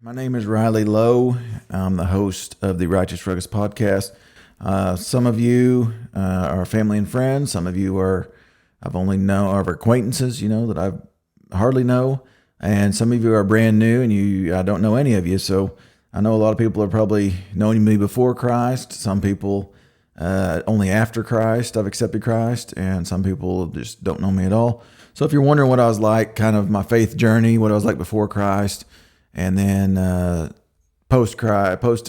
My name is Riley Lowe. I'm the host of the Ruckus podcast. Some of you are family and friends. Some of you I've only know are acquaintances, that I hardly know. And some of you are brand new and I don't know any of you. So I know a lot of people are probably knowing me before Christ. Some people only after Christ, I've accepted Christ. And some people just don't know me at all. So if you're wondering what I was like, kind of my faith journey, what I was like before Christ, and then post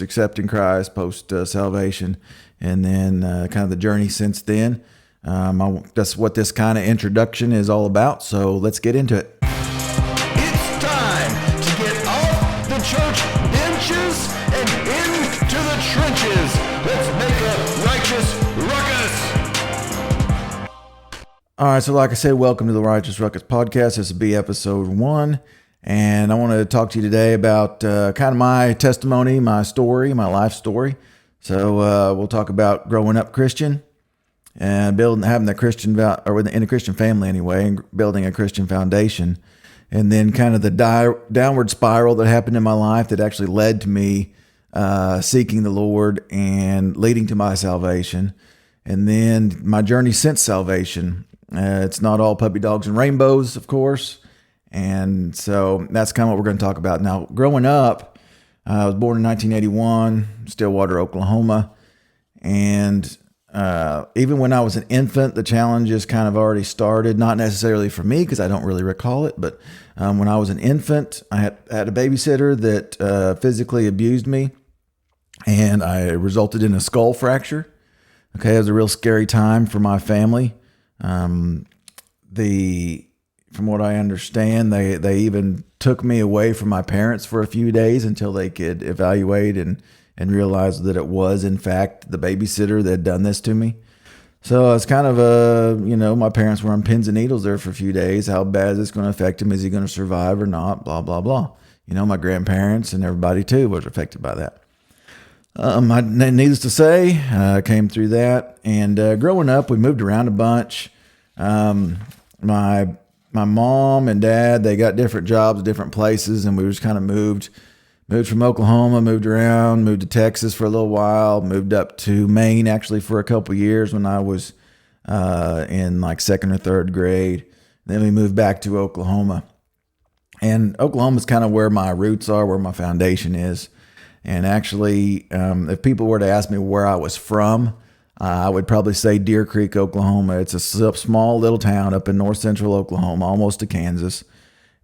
accepting Christ, post salvation, and then kind of the journey since then. That's what this kind of introduction is all about. So let's get into it. It's time to get off the church benches and into the trenches. Let's make a righteous ruckus. All right, so like I said, welcome to the Righteous Ruckus podcast. This will be episode 1. And I want to talk to you today about kind of my testimony, my story, my life story. So we'll talk about growing up Christian and having the Christian, or in a Christian family anyway, and building a Christian foundation. And then kind of the downward spiral that happened in my life that actually led to me seeking the Lord and leading to my salvation. And then my journey since salvation. It's not all puppy dogs and rainbows, of course. And so that's kind of what we're going to talk about. Now, growing up, I was born in 1981, Stillwater, Oklahoma. And even when I was an infant, the challenges kind of already started, not necessarily for me because I don't really recall it. But when I was an infant, I had a babysitter that physically abused me, and I resulted in a skull fracture. Okay, it was a real scary time for my family. From what I understand, they even took me away from my parents for a few days until they could evaluate and realize that it was, in fact, the babysitter that had done this to me. So it's kind of my parents were on pins and needles there for a few days. How bad is this going to affect him? Is he going to survive or not? Blah, blah, blah. My grandparents and everybody, too, was affected by that. Needless to say, I came through that. And growing up, we moved around a bunch. My mom and dad, they got different jobs, different places, and we just kind of moved from Oklahoma, moved around, moved to Texas for a little while, moved up to Maine actually for a couple years when I was in like second or third grade. Then we moved back to Oklahoma. And Oklahoma is kind of where my roots are, where my foundation is. And actually, if people were to ask me where I was from, I would probably say Deer Creek, Oklahoma. It's a small little town up in north central Oklahoma, almost to Kansas.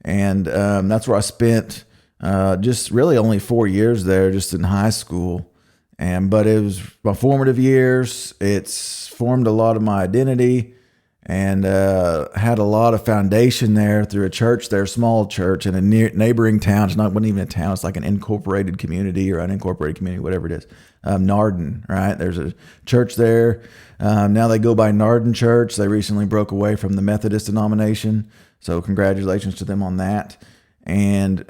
And that's where I spent just really only 4 years there, just in high school. But it was my formative years. It's formed a lot of my identity and had a lot of foundation there through a church there, a small church in a neighboring town. Wasn't even a town. It's like an incorporated community or unincorporated community, whatever it is. Narden, right? There's a church there. Now they go by Narden Church. They recently broke away from the Methodist denomination. So congratulations to them on that. And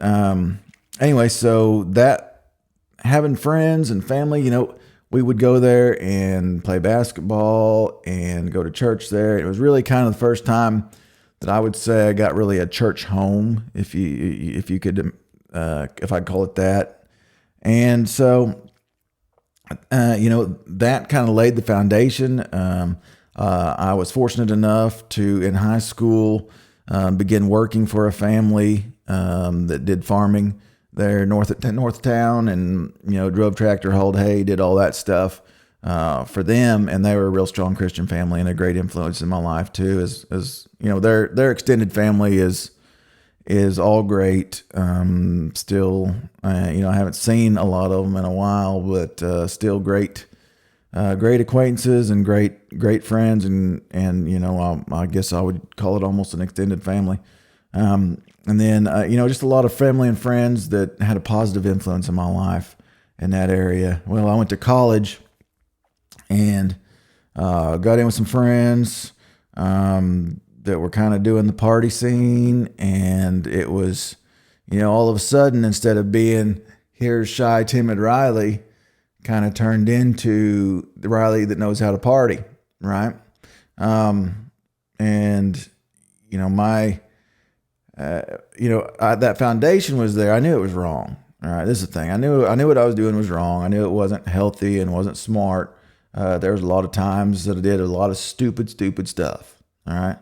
anyway, so that having friends and family, we would go there and play basketball and go to church there. It was really kind of the first time that I would say I got really a church home, if I'd call it that. And so, that kind of laid the foundation. I was fortunate enough to, in high school, begin working for a family that did farming there north of town, and drove tractor, hauled hay, did all that stuff for them. And they were a real strong Christian family and a great influence in my life too. As their extended family is all great. Still, I haven't seen a lot of them in a while, but still great acquaintances and great friends, and I guess I would call it almost an extended family. And then, just a lot of family and friends that had a positive influence in my life in that area. Well, I went to college and got in with some friends that were kind of doing the party scene. And it was, all of a sudden, instead of being, here's shy, timid Riley, kind of turned into the Riley that knows how to party, right? My that foundation was there. I knew it was wrong. All right, this is the thing. I knew what I was doing was wrong. I knew it wasn't healthy and wasn't smart. There was a lot of times that I did a lot of stupid stuff. All right,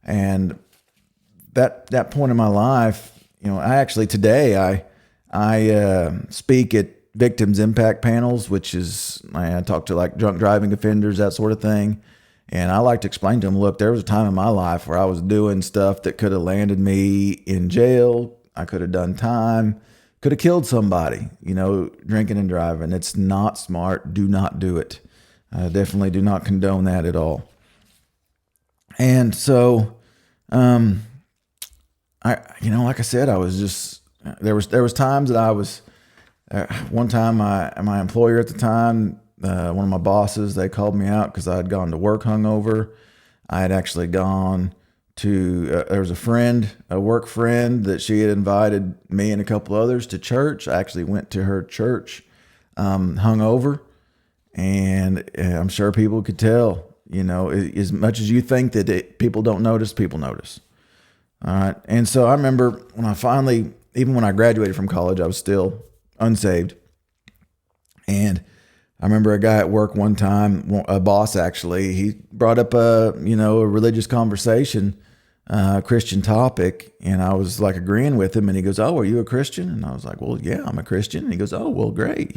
and that point in my life, I actually today I speak at victims impact panels, which is I talk to like drunk driving offenders, that sort of thing. And I like to explain to them, look, there was a time in my life where I was doing stuff that could have landed me in jail. I could have done time, could have killed somebody, drinking and driving. It's not smart. Do not do it. Definitely do not condone that at all. And so, like I said, I was just, there was times that I was, one time my employer at the time, one of my bosses, they called me out because I had gone to work hungover. I had actually gone to, there was a work friend that she had invited me and a couple others to church. I actually went to her church hungover, and I'm sure people could tell, as much as you think that people don't notice, people notice. All right. And so I remember when even when I graduated from college, I was still unsaved. And I remember a guy at work one time, a boss actually, he brought up a religious conversation, Christian topic. And I was like agreeing with him, and he goes, "Oh, are you a Christian?" And I was like, "Well, yeah, I'm a Christian." And he goes, "Oh, well, great."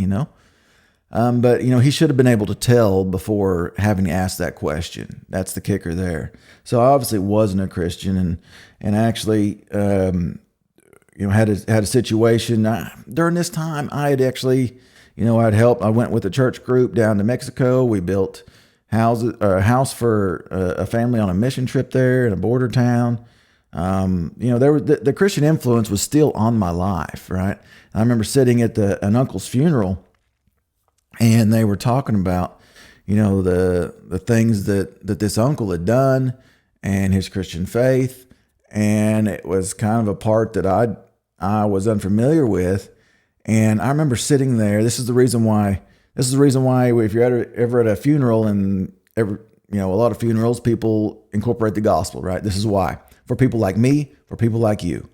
But he should have been able to tell before having asked that question. That's the kicker there. So I obviously wasn't a Christian, and actually, had a situation during this time. I had actually, I'd helped. I went with a church group down to Mexico. We built a house for a family on a mission trip there in a border town. The Christian influence was still on my life, right? I remember sitting at an uncle's funeral, and they were talking about, the things that this uncle had done and his Christian faith. And it was kind of a part that I was unfamiliar with. And I remember sitting there. This is the reason why if you're ever at a funeral, and a lot of funerals, people incorporate the gospel, right? This is why. For people like me, for people like you.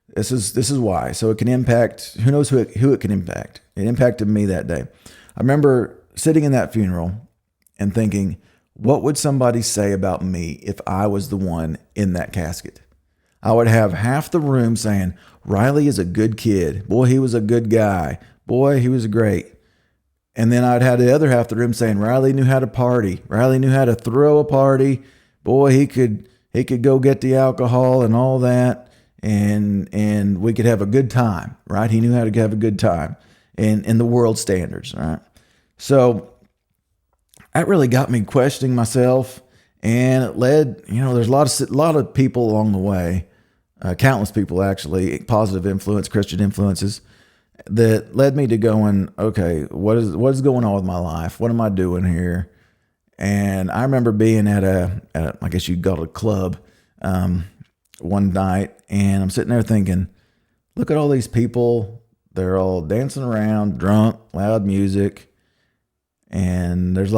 This is why. So it can impact, who knows who it can impact. It impacted me that day. I remember sitting in that funeral and thinking, what would somebody say about me if I was the one in that casket? I would have half the room saying, Riley is a good kid. Boy, he was a good guy. Boy, he was great. And then I'd have the other half of the room saying, Riley knew how to party. Riley knew how to throw a party. Boy, he could go get the alcohol and all that. And we could have a good time, right? He knew how to have a good time in the world standards, right? So that really got me questioning myself, and it led, there's a lot of people along the way, countless people actually, positive influence, Christian influences, that led me to going, okay, what is going on with my life? What am I doing here? And I remember being at I guess you'd call it a club, one night, and I'm sitting there thinking, look at all these people. They're all dancing around, drunk, loud music. And there's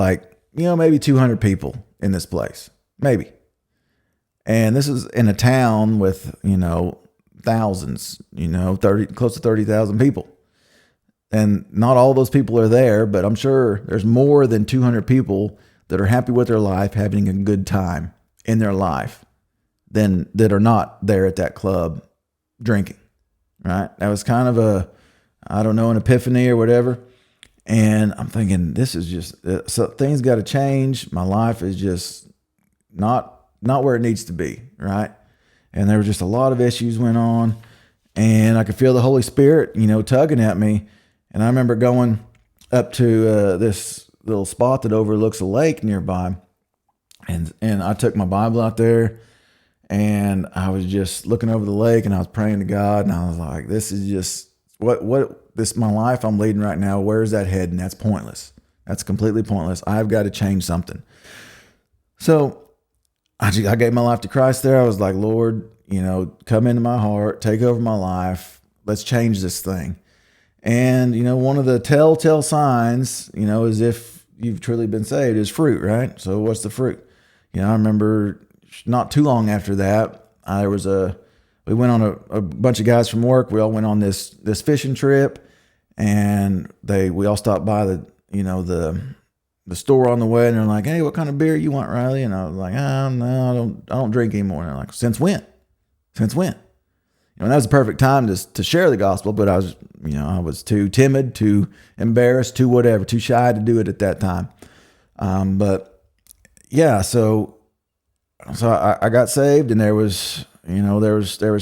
maybe 200 people in this place, maybe. And this is in a town with, thousands, close to 30,000 people. And not all those people are there, but I'm sure there's more than 200 people that are happy with their life, having a good time in their life, than that are not there at that club drinking, right? That was kind of an epiphany or whatever. And I'm thinking, this is just, so things got to change. My life is just not where it needs to be, right? And there was just a lot of issues went on, and I could feel the Holy Spirit, tugging at me. And I remember going up to this little spot that overlooks a lake nearby, and I took my Bible out there, and I was just looking over the lake, and I was praying to God, and I was like, this is just my life I'm leading right now. Where's that heading? That's pointless. That's completely pointless. I've got to change something. So I gave my life to Christ there. I was like, Lord, come into my heart, take over my life. Let's change this thing. And, one of the telltale signs, is if you've truly been saved, is fruit, right? So what's the fruit? I remember not too long after that, we went on a bunch of guys from work. We all went on this fishing trip. and we all stopped by the store on the way, and they're like, "Hey, what kind of beer you want, Riley?" And I was like, "Oh, no, I don't drink anymore." And they're like, "Since when? Since when?" And that was the perfect time to share the gospel, but I was too timid, too embarrassed, too whatever, too shy to do it at that time. But yeah, so I got saved, and there was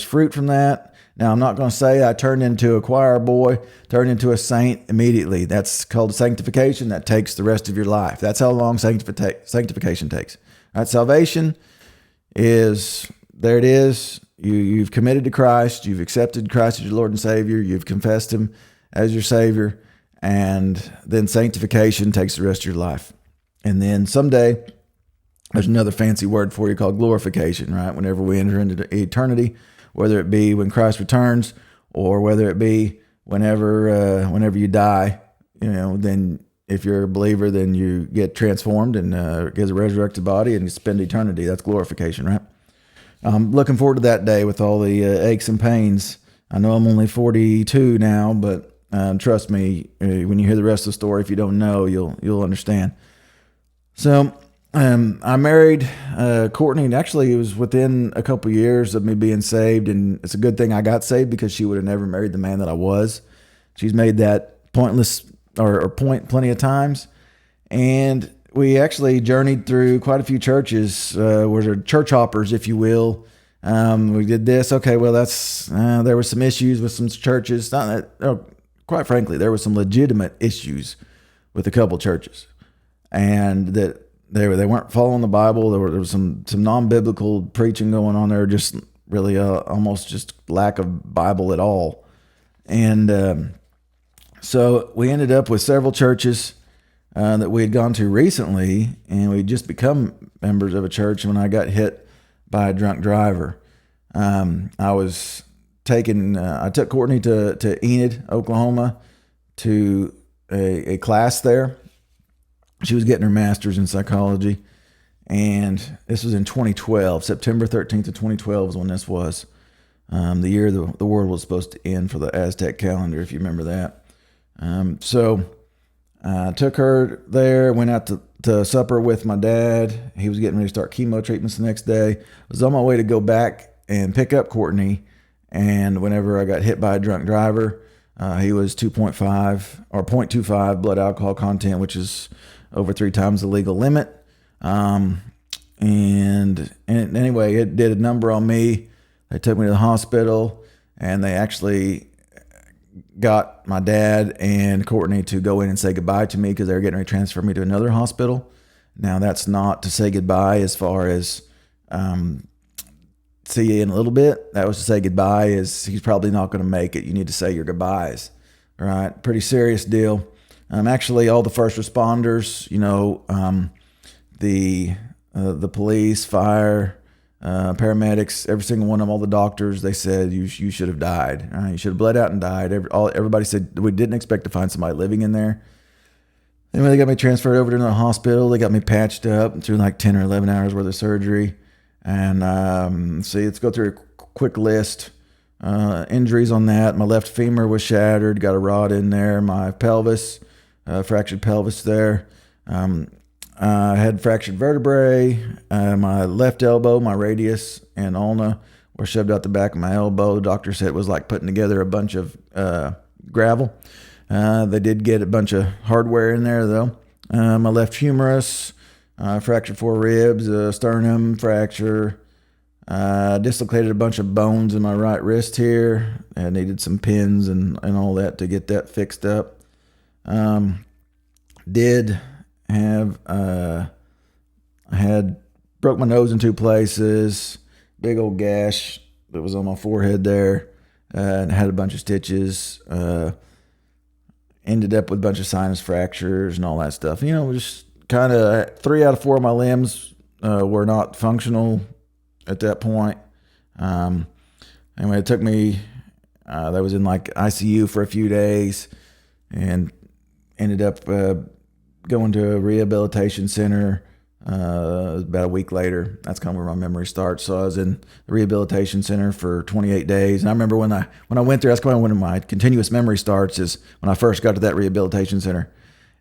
fruit from that. Now, I'm not going to say I turned into a choir boy, turned into a saint immediately. That's called sanctification. That takes the rest of your life. That's how long sanctification takes. All right, salvation is, there it is. You've committed to Christ. You've accepted Christ as your Lord and Savior. You've confessed Him as your Savior. And then sanctification takes the rest of your life. And then someday, there's another fancy word for you called glorification, right? Whenever we enter into eternity, whether it be when Christ returns or whether it be whenever you die, then if you're a believer, then you get transformed and get a resurrected body and you spend eternity. That's glorification, right? I'm looking forward to that day with all the aches and pains. I know I'm only 42 now, but trust me, when you hear the rest of the story, if you don't know, you'll understand. So I married Courtney, and actually it was within a couple years of me being saved, and it's a good thing I got saved because she would have never married the man that I was. She's made that point plenty of times, and we actually journeyed through quite a few churches. We're church hoppers, if you will. We did this. Okay, well, there were some issues with some churches. Quite frankly, there were some legitimate issues with a couple churches, and that they weren't following the Bible. There was some non-biblical preaching going on there, just really almost just lack of Bible at all. And so we ended up with several churches that we had gone to recently, and we just become members of a church when I got hit by a drunk driver. I took Courtney to Enid, Oklahoma, to a class there. She was getting her master's in psychology, and this was in 2012. September 13th of 2012 is when this was. The year the world was supposed to end for the Aztec calendar, if you remember that. So I took her there, went out to supper with my dad. He was getting ready to start chemo treatments the next day. I was on my way to go back and pick up Courtney, and whenever I got hit by a drunk driver, he was 2.5 or 0.25 blood alcohol content, which is over 3 times the legal limit. And anyway, it did a number on me. They took me to the hospital, and they actually got my dad and Courtney to go in and say goodbye to me because they were getting ready to transfer me to another hospital. Now, that's not to say goodbye as far as see you in a little bit. That was to say goodbye, as he's probably not going to make it. You need to say your goodbyes. All right, pretty serious deal. Actually, all the first responders, the police, fire, paramedics, every single one of them, all the doctors, they said you should have died. All right? You should have bled out and died. Everybody said we didn't expect to find somebody living in there. Anyway, they got me transferred over to another hospital. They got me patched up through like 10 or 11 hours worth of surgery. And let's go through a quick list. Injuries on that. My left femur was shattered, got a rod in there. My pelvis, fractured pelvis there. I had fractured vertebrae. My left elbow, my radius and ulna were shoved out the back of my elbow. The doctor said it was like putting together a bunch of gravel. They did get a bunch of hardware in there, though. My left humerus, fractured 4 ribs, a sternum fracture. Dislocated a bunch of bones in my right wrist here. I needed some pins and all that to get that fixed up. Did have I had broke my nose in 2 places, big old gash that was on my forehead there, and had a bunch of stitches. Ended up with a bunch of sinus fractures and all that stuff. Just kind of 3 out of 4 of my limbs were not functional at that point. Anyway, it took me, that was in like ICU for a few days, and ended up going to a rehabilitation center About a week later, that's kind of where my memory starts. So I was in the rehabilitation center for 28 days. And I remember when I went there, that's kind of when my continuous memory starts, is when I first got to that rehabilitation center.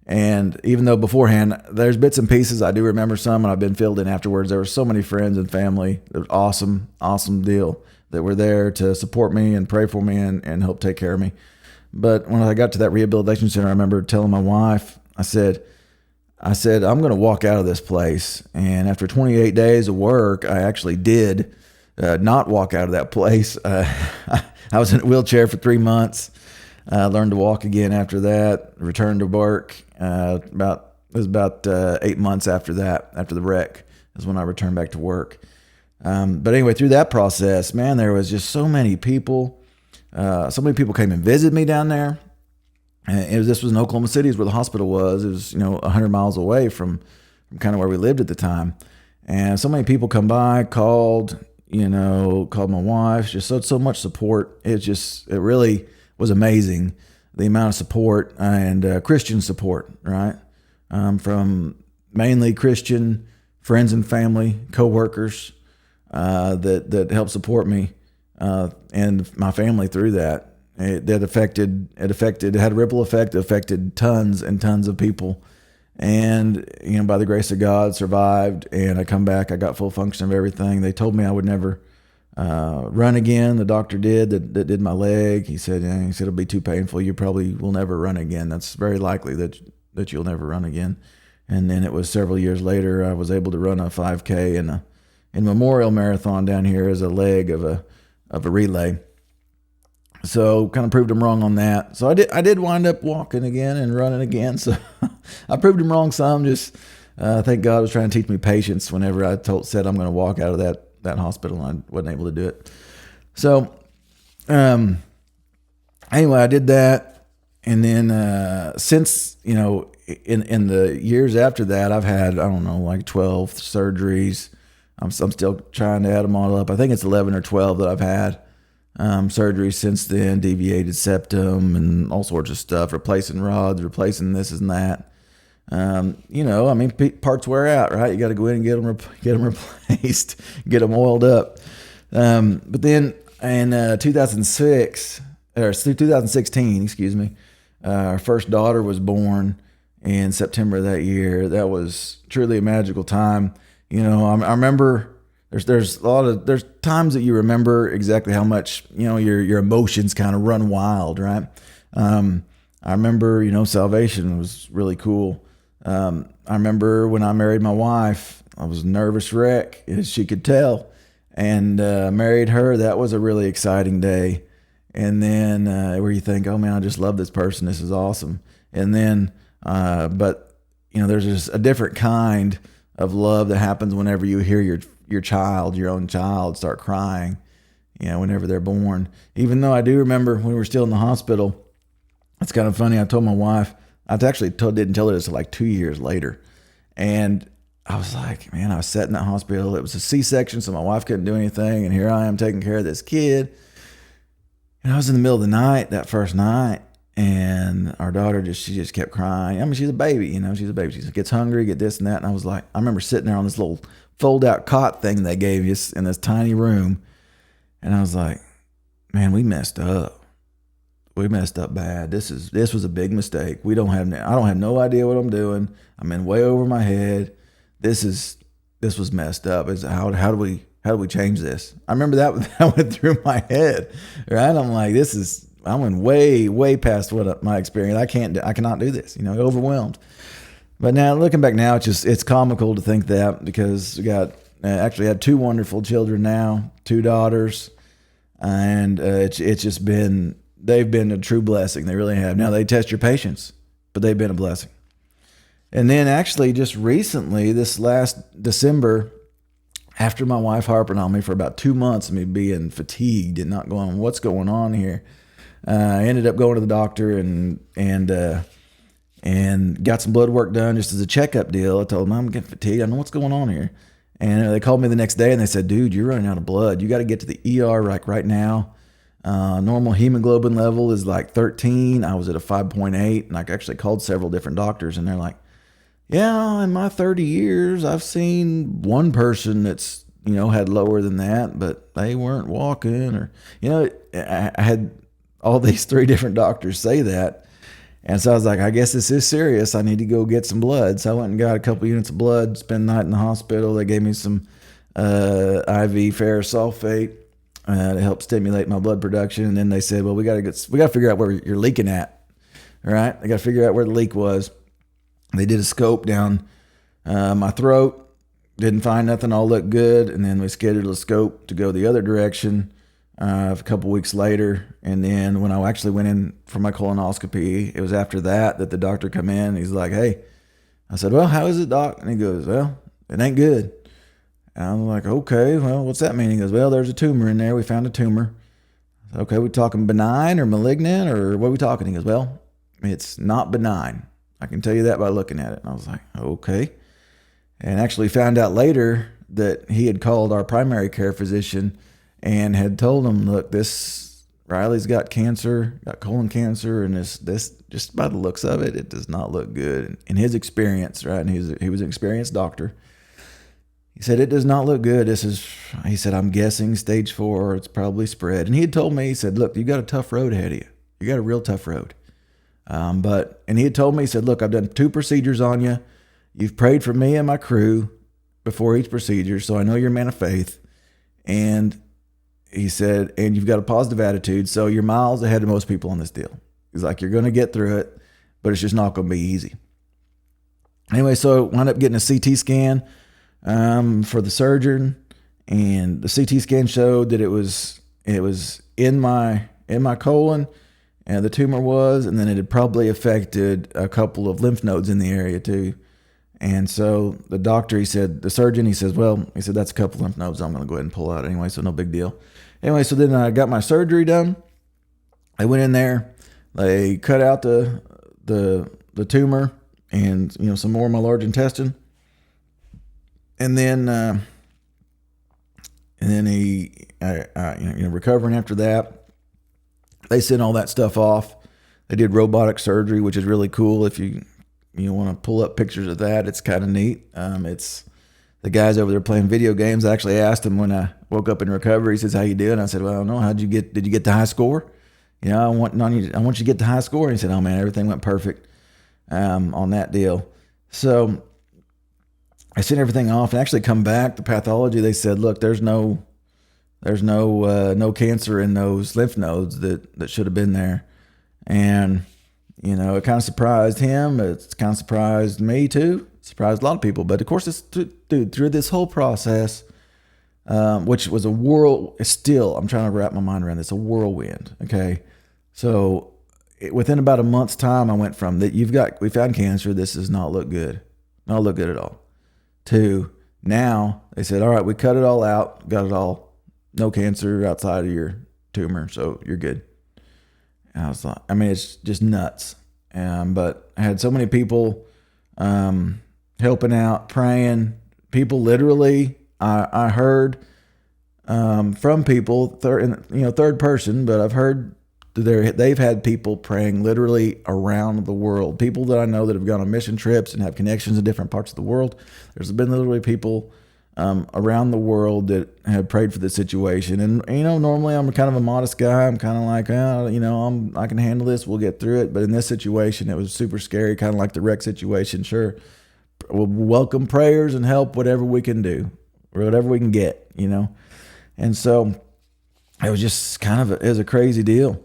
And even though beforehand, there's bits and pieces, I do remember some, and I've been filled in afterwards. There were so many friends and family. It was awesome, awesome deal that were there to support me and pray for me and help take care of me. But when I got to that rehabilitation center, I remember telling my wife, I said, I'm going to walk out of this place. And after 28 days of work, I actually did not walk out of that place. I was in a wheelchair for 3 months. Learned to walk again after that, returned to work. It was about 8 months after that, after the wreck, is when I returned back to work. But anyway, through that process, man, there was just so many people. So many people came and visited me down there. And this was in Oklahoma City, is where the hospital was. It was 100 miles away from kind of where we lived at the time. And so many people come by, called my wife, just so much support. It really was amazing, the amount of support and Christian support, right? From mainly Christian friends and family, coworkers that helped support me and my family through that. It had a ripple effect that affected tons and tons of people. And, by the grace of God, survived. And I come back, I got full function of everything. They told me I would never run again. The doctor that did my leg. He said it'll be too painful. You probably will never run again. That's very likely that you'll never run again. And then it was several years later, I was able to run a 5K and a Memorial Marathon down here as a leg of a relay. So kind of proved him wrong on that. So I did wind up walking again and running again. So I proved him wrong some. Just thank God was trying to teach me patience whenever I said I'm going to walk out of that hospital, and I wasn't able to do it. So anyway, I did that. And then since, in the years after that, I've had, 12 surgeries. I'm still trying to add them all up. I think it's 11 or 12 that I've had. Surgery since then, deviated septum and all sorts of stuff, replacing rods, replacing this and that. Parts wear out, right? You got to go in and get them replaced, get them oiled up. But then in 2016, our first daughter was born in September of that year. That was truly a magical time. I remember. There's times that you remember exactly how much, your emotions kind of run wild, right? I remember, salvation was really cool. I remember when I married my wife, I was a nervous wreck, as she could tell, and married her. That was a really exciting day. And then where you think, oh man, I just love this person. This is awesome. And then, there's just a different kind of love that happens whenever you hear your own child start crying, whenever they're born. Even though I do remember when we were still in the hospital, it's kind of funny. I told my wife, I actually didn't tell her this until like 2 years later. And I was like, man, I was sat in that hospital. It was a C-section, so my wife couldn't do anything. And here I am taking care of this kid. And I was in the middle of the night, that first night. And our daughter she just kept crying. She's a baby, she's a baby. She gets hungry, get this and that. And I was like, I remember sitting there on this little fold-out cot thing they gave us in this tiny room. And I was like, man, we messed up. We messed up bad. This was a big mistake. I don't have no idea what I'm doing. I'm in way over my head. This was messed up. How do we change this? I remember that went through my head, right? I'm like, I went way, way past what my experience. I cannot do this, overwhelmed. But now looking back now, it's comical to think that, because we actually had 2 wonderful children now, 2 daughters, and it's just they've been a true blessing. They really have. Now they test your patience, but they've been a blessing. And then actually just recently, this last December, after my wife harping on me for about 2 months, me being fatigued and not going, what's going on here? I ended up going to the doctor and got some blood work done just as a checkup deal. I told them, I'm getting fatigued. I know what's going on here. And they called me the next day and they said, dude, you're running out of blood. You got to get to the ER right now. Normal hemoglobin level is like 13. I was at a 5.8, and I actually called several different doctors, and they're like, Yeah, in my 30 years, I've seen one person that's, had lower than that, but they weren't walking or, I had all these three different doctors say that. And so I was like, I guess this is serious. I need to go get some blood. So I went and got a couple units of blood, spent the night in the hospital. They gave me some IV ferrous sulfate to help stimulate my blood production. And then they said, well, we got to figure out where you're leaking at. All right. They got to figure out where the leak was. They did a scope down my throat. Didn't find nothing. All looked good. And then we scheduled a scope to go the other direction a couple weeks later. And then when I actually went in for my colonoscopy, it was after that the doctor come in. He's like, hey. I said, well, how is it, doc? And he goes, well, it ain't good. And I'm like, okay, well, what's that mean? He goes, well, there's a tumor in there. We found a tumor. I said, okay, we talking benign or malignant or what are we talking? He goes, well, it's not benign. I can tell you that by looking at it. And I was like, okay. And actually found out later that he had called our primary care physician and had told him, look, Riley's got cancer, got colon cancer, and this just by the looks of it, it does not look good. In his experience, right? And he was an experienced doctor. He said, it does not look good. He said, I'm guessing stage 4, it's probably spread. And he had told me, he said, look, you got a tough road ahead of you. You got a real tough road. And he had told me, he said, look, I've done 2 procedures on you. You've prayed for me and my crew before each procedure, so I know you're a man of faith. And he said, and you've got a positive attitude, so you're miles ahead of most people on this deal. He's like, you're going to get through it, but it's just not going to be easy. Anyway, so I wound up getting a CT scan for the surgeon, and the CT scan showed that it was in my colon, and the tumor was, and then it had probably affected a couple of lymph nodes in the area too. And so the doctor, the surgeon, he said, that's a couple lymph nodes I'm going to go ahead and pull out anyway, so no big deal. Anyway, so then I got my surgery done. I went in there, they cut out the tumor and, some more of my large intestine. And then recovering after that, they sent all that stuff off. They did robotic surgery, which is really cool. If you want to pull up pictures of that, it's kind of neat. It's the guys over there playing video games. I actually asked him when I woke up in recovery. He says, "How you doing?" I said, "Well, I don't know. Did you get the high score? I want you to get the high score." And he said, "Oh man, everything went perfect on that deal." So I sent everything off and actually come back. The pathology, they said, "Look, there's no cancer in those lymph nodes that should have been there." And it kind of surprised him. It's kind of surprised me too. Surprised a lot of people. But of course, through this whole process, which was I'm trying to wrap my mind around this, a whirlwind. Okay. So within about a month's time, I went from that we found cancer. This does not look good. Not look good at all. To now they said, all right, we cut it all out, got it all, no cancer outside of your tumor. So you're good. And I was like, it's just nuts. But I had so many people helping out, praying. People literally, I heard from people, third person, but I've heard they've had people praying literally around the world. People that I know that have gone on mission trips and have connections in different parts of the world. There's been literally people around the world that have prayed for this situation. And, normally I'm kind of a modest guy. I'm kind of like, I can handle this. We'll get through it. But in this situation, it was super scary, kind of like the wreck situation. Sure, we'll welcome prayers and help whatever we can do or whatever we can get, And so it was just it was a crazy deal.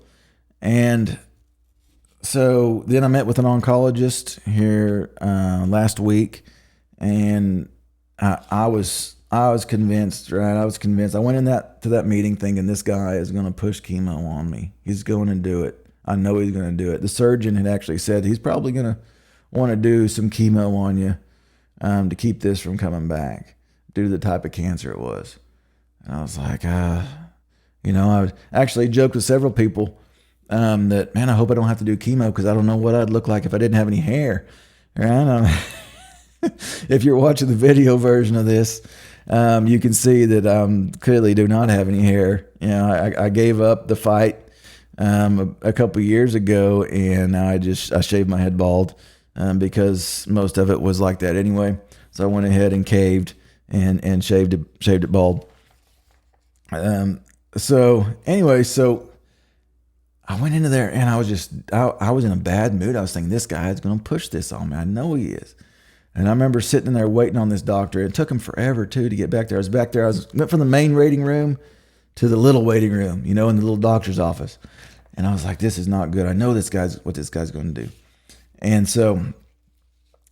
And so then I met with an oncologist here last week, and I was convinced, right? I was convinced. I went to that meeting thinking this guy is going to push chemo on me. He's going to do it. I know he's going to do it. The surgeon had actually said he's probably going to want to do some chemo on you to keep this from coming back due to the type of cancer it was. And I was like, I actually joked with several people that, man, I hope I don't have to do chemo because I don't know what I'd look like if I didn't have any hair. Right? If you're watching the video version of this, you can see that I clearly do not have any hair. I gave up the fight a couple years ago, and I shaved my head bald. because most of it was like that anyway. So I went ahead and caved and shaved it bald. So anyway, so I went into there and I was in a bad mood. I was thinking, this guy is going to push this on me. I know he is. And I remember sitting in there waiting on this doctor. It took him forever too to get back there. I was back there. Went from the main waiting room to the little waiting room, in the little doctor's office. And I was like, this is not good. I know what this guy's going to do. And so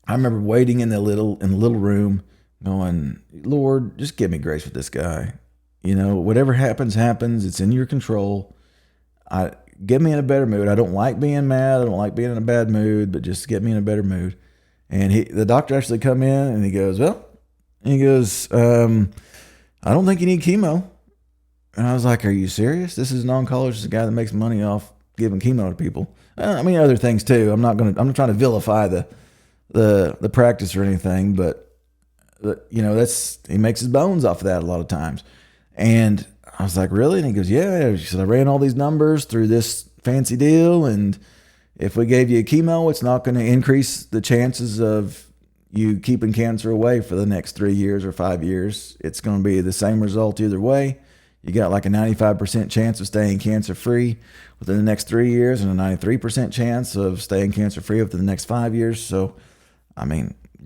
I remember waiting in the little room going, Lord, just give me grace with this guy. Whatever happens. It's in your control. Get me in a better mood. I don't like being mad. I don't like being in a bad mood, but just get me in a better mood. And the doctor actually come in and he goes, I don't think you need chemo. And I was like, are you serious? This is an oncologist, a guy that makes money off giving chemo to people. Other things too. I'm not trying to vilify the practice or anything, but he makes his bones off of that a lot of times. And I was like, really? And he goes, yeah. He said, I ran all these numbers through this fancy deal, and if we gave you chemo, it's not going to increase the chances of you keeping cancer away for the next 3 years or 5 years. It's going to be the same result either way. You got like a 95% chance of staying cancer-free within the next 3 years and a 93% chance of staying cancer-free within the next 5 years. So,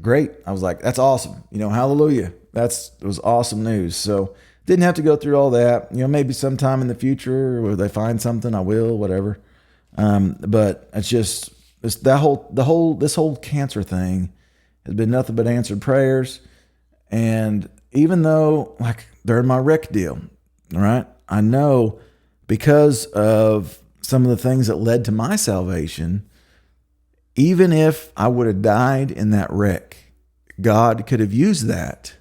great. I was like, that's awesome. Hallelujah. It was awesome news. So didn't have to go through all that. Maybe sometime in the future where they find something, I will, whatever. But it's just this whole cancer thing has been nothing but answered prayers. And even though during my wreck deal, right, I know because of some of the things that led to my salvation, even if I would have died in that wreck, God could have used that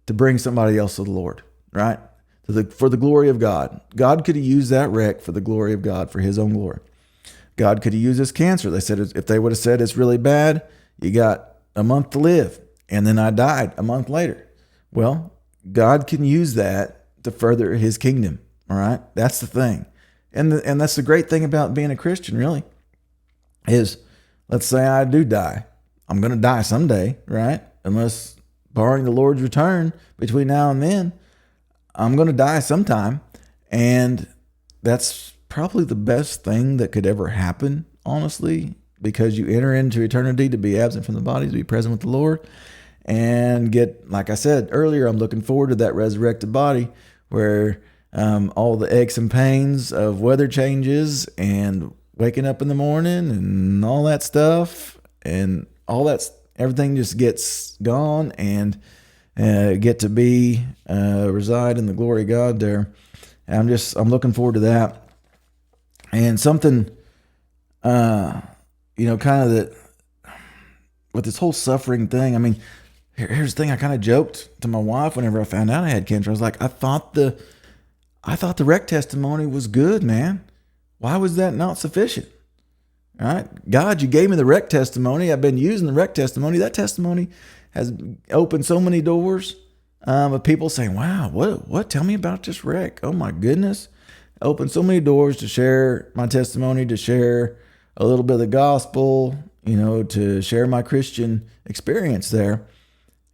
to bring somebody else to the Lord, right? For the glory of God. God could have used that wreck for the glory of God, for his own glory. God could have used this cancer. They said, if they would have said it's really bad, you got a month to live. And then I died a month later. Well, God can use that to further his kingdom. All right. That's the thing. And that's the great thing about being a Christian, really, is let's say I do die. I'm going to die someday, right? Unless barring the Lord's return between now and then, I'm going to die sometime. And that's probably the best thing that could ever happen, honestly, because you enter into eternity to be absent from the body, to be present with the Lord, and get, like I said earlier, I'm looking forward to that resurrected body where all the aches and pains of weather changes and waking up in the morning and all that stuff and all that, everything just gets gone, and get to be reside in the glory of God there. And I'm looking forward to that. And something, kind of that with this whole suffering thing. Here's the thing. I kind of joked to my wife whenever I found out I had cancer. I was like, I thought the wreck testimony was good, man. Why was that not sufficient? All right, God, you gave me the wreck testimony. I've been using the wreck testimony. That testimony has opened so many doors of people saying, wow, what? Tell me about this wreck. Oh my goodness. Opened so many doors to share my testimony, to share a little bit of the gospel, to share my Christian experience there.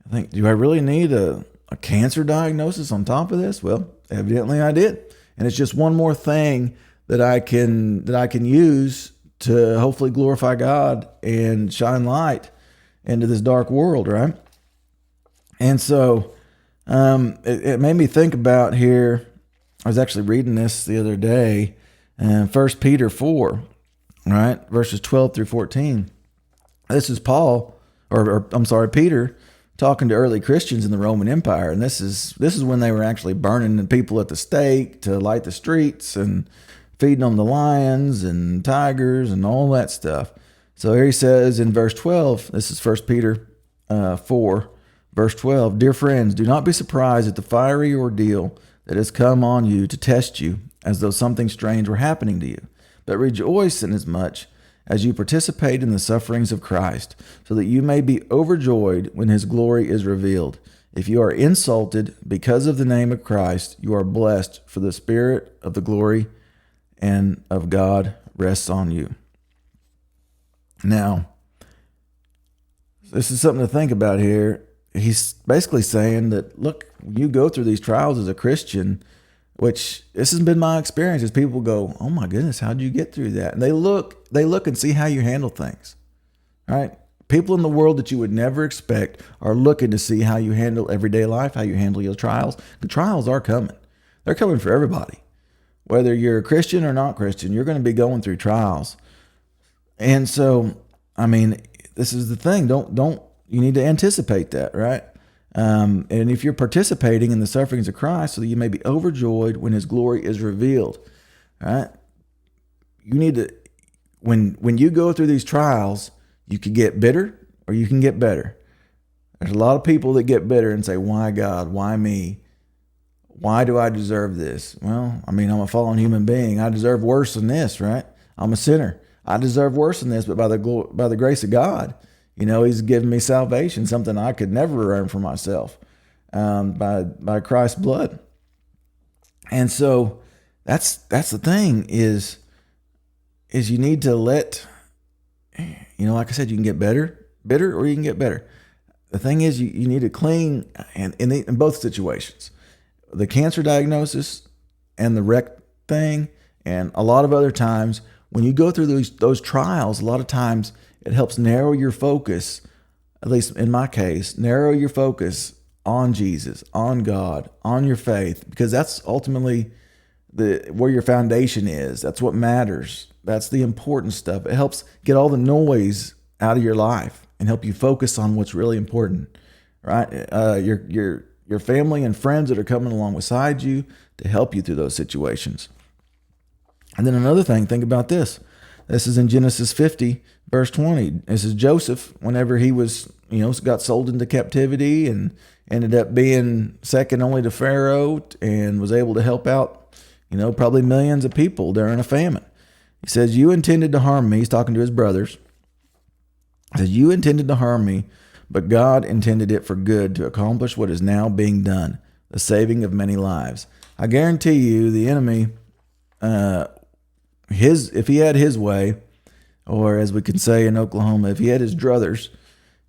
I think, do I really need a cancer diagnosis on top of this? Well, evidently I did. And it's just one more thing that I can use to hopefully glorify God and shine light into this dark world, right? And so it made me think about here. I was actually reading this the other day, 1 Peter 4, right, verses 12 through 14. This is Peter talking to early Christians in the Roman Empire, and this is when they were actually burning the people at the stake to light the streets and feeding them the lions and tigers and all that stuff. So here he says in verse 12, this is 1 Peter 4, verse 12, "Dear friends, do not be surprised at the fiery ordeal that has come on you to test you, as though something strange were happening to you. But rejoice inasmuch as you participate in the sufferings of Christ, so that you may be overjoyed when his glory is revealed. If you are insulted because of the name of Christ, you are blessed, for the Spirit of the glory and of God rests on you." Now, This is something to think about here. He's basically saying that, look, you go through these trials as a Christian, which this has been my experience, is people go, oh my goodness, how'd you get through that? And they look and see how you handle things, right? People in the world that you would never expect are looking to see how you handle everyday life, how you handle your trials. The trials are coming. They're coming for everybody. Whether you're a Christian or not Christian, you're going to be going through trials. And so, I mean, this is the thing. You need to anticipate that, right? And if you're participating in the sufferings of Christ, so that you may be overjoyed when his glory is revealed, right? You need to, when you go through these trials, you can get bitter or you can get better. There's a lot of people that get bitter and say, why God? Why me? Why do I deserve this? Well, I mean, I'm a fallen human being. I deserve worse than this, right? I'm a sinner. I deserve worse than this, but by the grace of God, he's given me salvation, something I could never earn for myself, by Christ's blood. And so that's the thing is you need to let, like I said, you can get bitter, or you can get better. The thing is you need to cling in both situations, the cancer diagnosis and the wreck thing. And a lot of other times when you go through those trials, a lot of times it helps narrow your focus, at least in my case, narrow your focus on Jesus, on God, on your faith, because that's ultimately where your foundation is. That's what matters. That's the important stuff. It helps get all the noise out of your life and help you focus on what's really important, right? Your family and friends that are coming along beside you to help you through those situations. And then another thing, think about this. This is in Genesis 50, verse 20. This is Joseph, whenever he was, got sold into captivity and ended up being second only to Pharaoh and was able to help out, probably millions of people during a famine. He says, you intended to harm me. He's talking to his brothers. He says, you intended to harm me, but God intended it for good to accomplish what is now being done, the saving of many lives. I guarantee you the enemy, if he had his way, or as we can say in Oklahoma, if he had his druthers,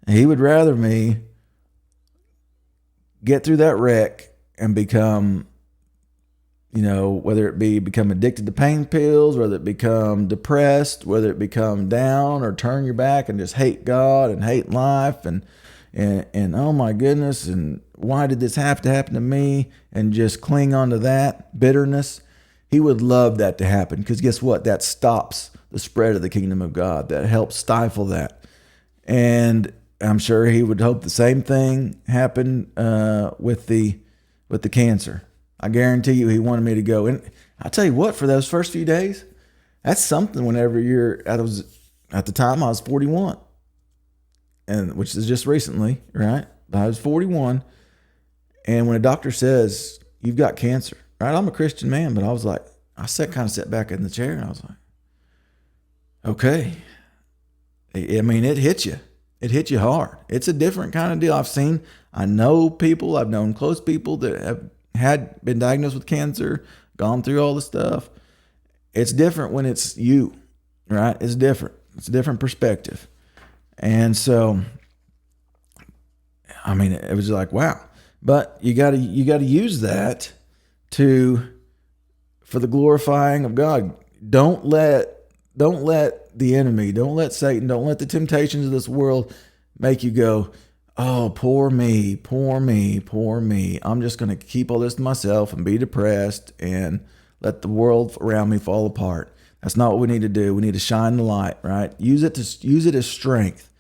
he would rather me get through that wreck and become, whether it be become addicted to pain pills, whether it become depressed, whether it become down, or turn your back and just hate God and hate life and oh my goodness, and why did this have to happen to me, and just cling on to that bitterness. He would love that to happen, because guess what? That stops the spread of the kingdom of God. That helps stifle that. And I'm sure he would hope the same thing happened with the cancer. I guarantee you he wanted me to go. And I'll tell you what, for those first few days, that's something whenever at the time I was 41, and which is just recently, right? I was 41. And when a doctor says, you've got cancer, right? I'm a Christian man, but I was like, I sat back in the chair and I was like, okay. I mean, it hit you. It hit you hard. It's a different kind of deal. I've known close people that have been diagnosed with cancer, gone through all the stuff. It's different when it's you, right? It's different. It's a different perspective. And so, I mean, it was like, wow. But you gotta use that for the glorifying of God. Don't let the enemy, don't let Satan, don't let the temptations of this world make you go, oh, poor me, poor me, poor me. I'm just going to keep all this to myself and be depressed and let the world around me fall apart. That's not what we need to do. We need to shine the light, right? Use it as strength.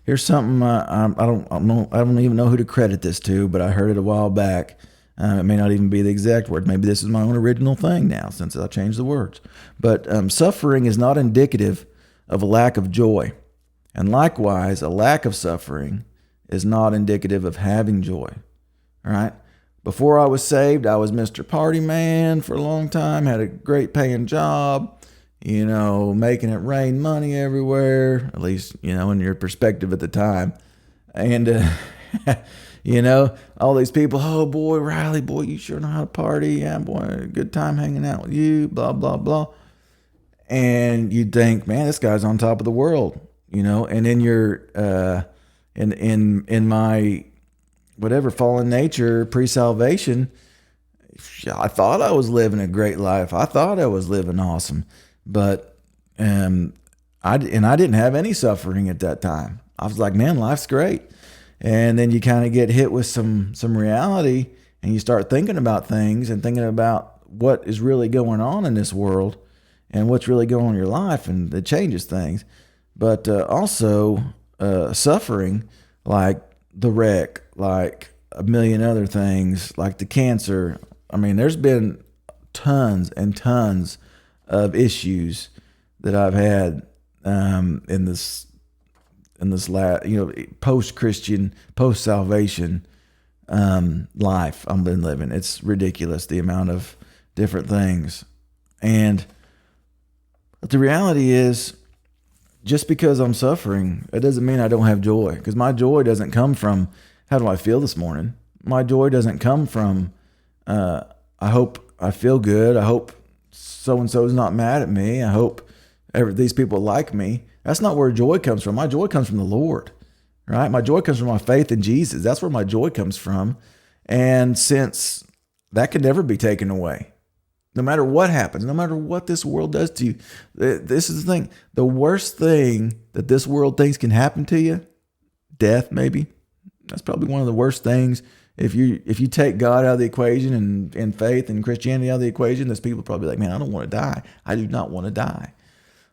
Here's something I don't even know who to credit this to, but I heard it a while back. It may not even be the exact word. Maybe this is my own original thing now since I changed the words. But suffering is not indicative of a lack of joy. And likewise, a lack of suffering is not indicative of having joy. All right? Before I was saved, I was Mr. Party Man for a long time, had a great paying job, making it rain money everywhere, at least, in your perspective at the time. And, all these people, oh boy, Riley, boy, you sure know how to party. Yeah, boy, good time hanging out with you, blah, blah, blah. And you'd think, man, this guy's on top of the world, and then you're in my whatever fallen nature pre-salvation, I thought I was living a great life. I thought I was living awesome, but I didn't have any suffering at that time. I was like, man, life's great. And then you kind of get hit with some reality, and you start thinking about things and thinking about what is really going on in this world and what's really going on in your life, and it changes things. But also suffering, like the wreck, like a million other things, like the cancer. I mean, there's been tons and tons of issues that I've had in this post-Christian, post-salvation life I've been living. It's ridiculous, the amount of different things. But the reality is, just because I'm suffering, it doesn't mean I don't have joy, because my joy doesn't come from, how do I feel this morning? My joy doesn't come from, I hope I feel good. I hope so-and-so is not mad at me. I hope these people like me. That's not where joy comes from. My joy comes from the Lord, right? My joy comes from my faith in Jesus. That's where my joy comes from. And since that can never be taken away, no matter what happens, no matter what this world does to you, this is the thing. The worst thing that this world thinks can happen to you, death maybe. That's probably one of the worst things. If you take God out of the equation and faith and Christianity out of the equation, there's people probably like, man, I don't want to die. I do not want to die.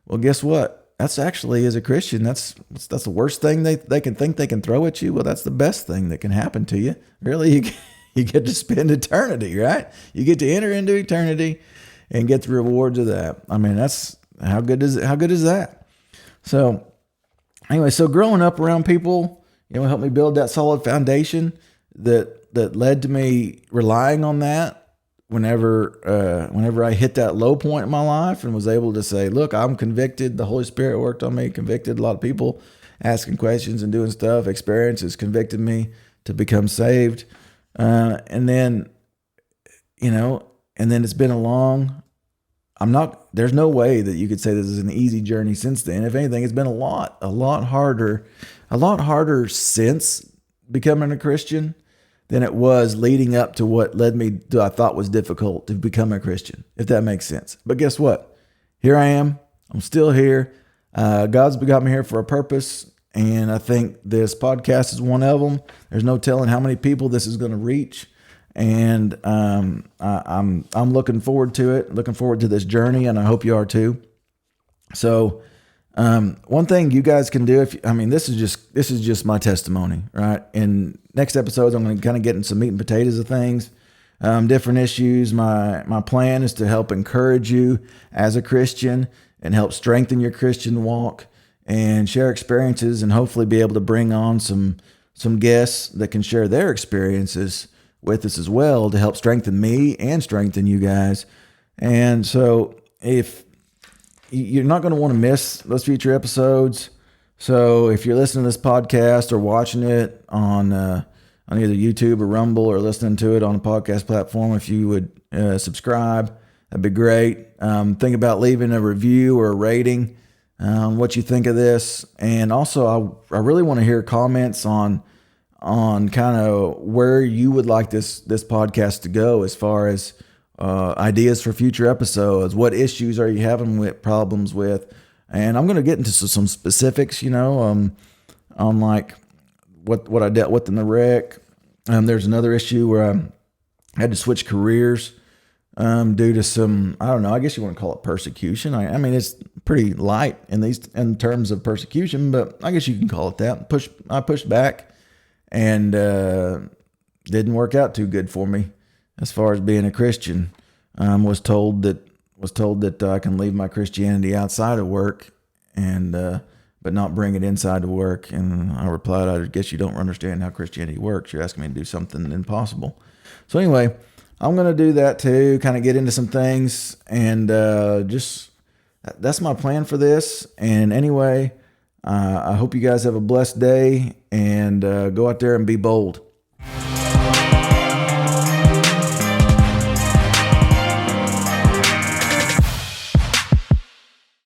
Well, guess what? That's actually, as a Christian, that's the worst thing they can think they can throw at you. Well, that's the best thing that can happen to you. Really, you get to spend eternity, right? You get to enter into eternity and get the rewards of that. I mean, that's how good is that? So anyway, so growing up around people, helped me build that solid foundation that led to me relying on that whenever I hit that low point in my life, and was able to say, look, I'm convicted. The Holy Spirit worked on me, convicted a lot of people asking questions and doing stuff. Experiences convicted me to become saved. And then it's been there's no way that you could say this is an easy journey since then. If anything, it's been a lot harder since becoming a Christian than it was leading up to what led me to, I thought was difficult, to become a Christian, if that makes sense. But guess what? Here I am. I'm still here. God's got me here for a purpose. And I think this podcast is one of them. There's no telling how many people this is going to reach. And I'm looking forward to it, looking forward to this journey, and I hope you are too. So one thing you guys can do, this is just my testimony, right? In next episodes, I'm going to kind of get into some meat and potatoes of things, different issues. My plan is to help encourage you as a Christian and help strengthen your Christian walk, and share experiences, and hopefully be able to bring on some guests that can share their experiences with us as well, to help strengthen me and strengthen you guys. And so if you're not going to want to miss those future episodes, so if you're listening to this podcast or watching it on either YouTube or Rumble, or listening to it on a podcast platform, if you would subscribe, that'd be great. Think about leaving a review or a rating, what you think of this. And also, I really want to hear comments on kind of where you would like this podcast to go, as far as ideas for future episodes. What issues are you having problems with? And I'm going to get into some specifics, on like what I dealt with in the wreck. There's another issue where I had to switch careers due to some, I don't know, I guess you want to call it persecution. I mean, it's pretty light in terms of persecution, but I guess you can call it that. I pushed back, and didn't work out too good for me as far as being a Christian. Was told that I can leave my Christianity outside of work, and but not bring it inside of work. And I replied, I guess you don't understand how Christianity works. You're asking me to do something impossible. So anyway, I'm going to do that too, kind of get into some things, and that's my plan for this. And anyway, I hope you guys have a blessed day, and go out there and be bold.